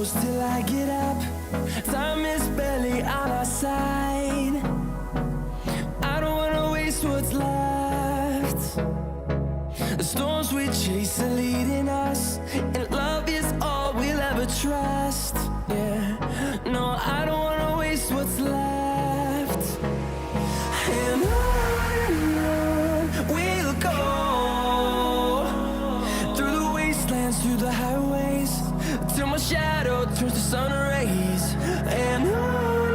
close till I get up. Time is barely on our side. I don't wanna waste what's left. The storms we chase are leading us, and love is all we'll ever trust. Yeah, no, I don't wanna waste what's left. And on we'll go, through the wastelands, through the highways, till my shadow turns to sun rays. And on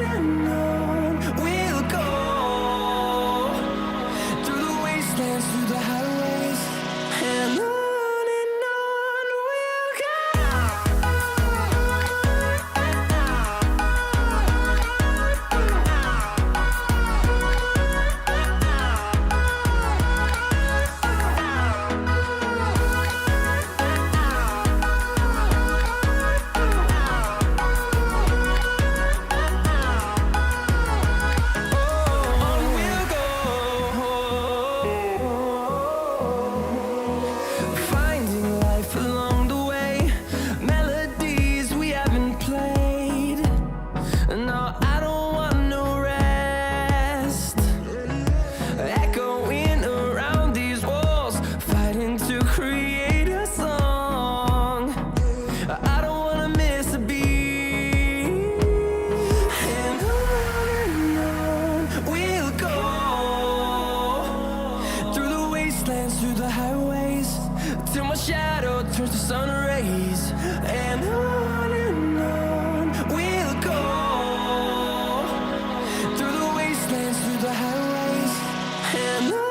we'll go, through the wastelands, through the highways, and on. Through the highways, till my shadow turns to sun rays. And on we'll go, through the wastelands, through the highways, and on.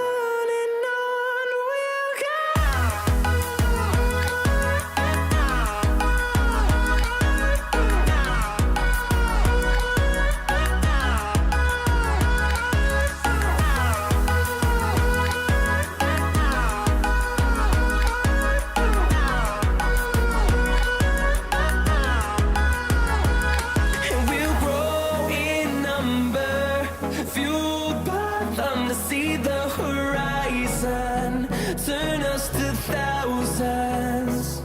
See the horizon turn us to thousands,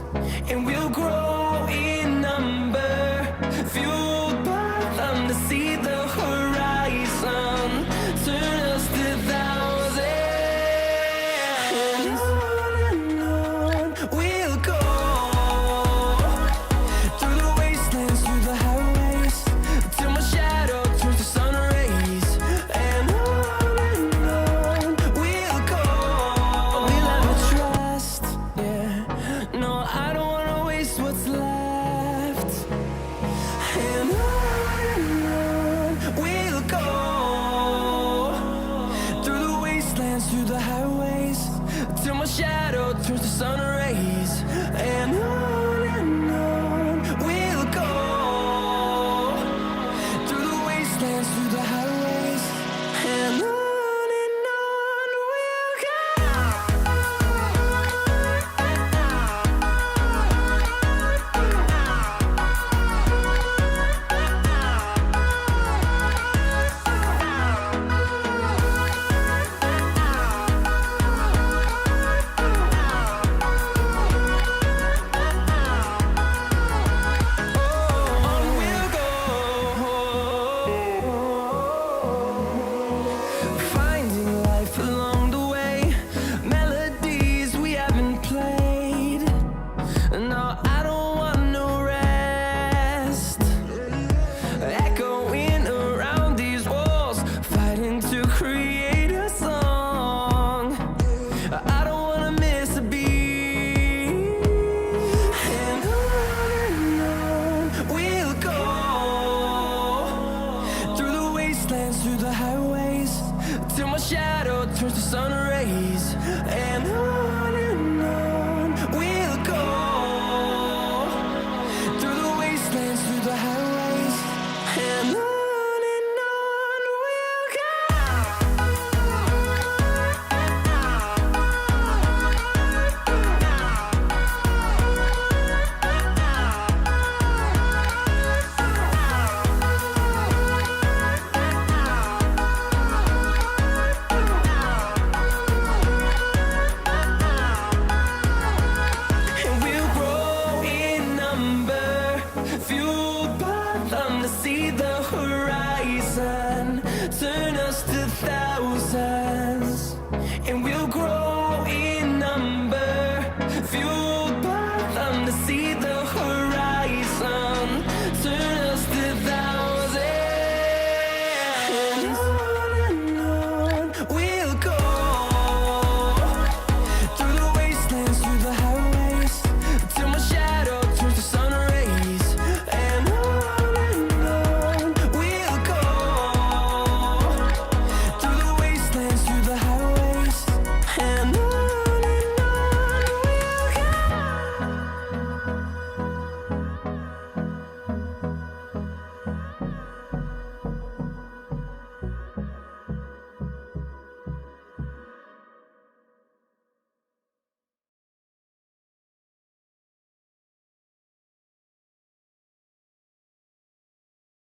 and we'll grow in number, fueled by them to see the horizon turn us to thousands. And on we'll go, through the wastelands, through the highways, till my shadow turns to sun rays. And what's left. And on we'll go, through the wastelands, through the highways, till my shadow turns to sun rays. And on we'll go, through the wastelands, through the highways, and on. Through the highways, till my shadow turns to sun rays. And on we'll go, through the wastelands, through the highways, and on. horizon, turn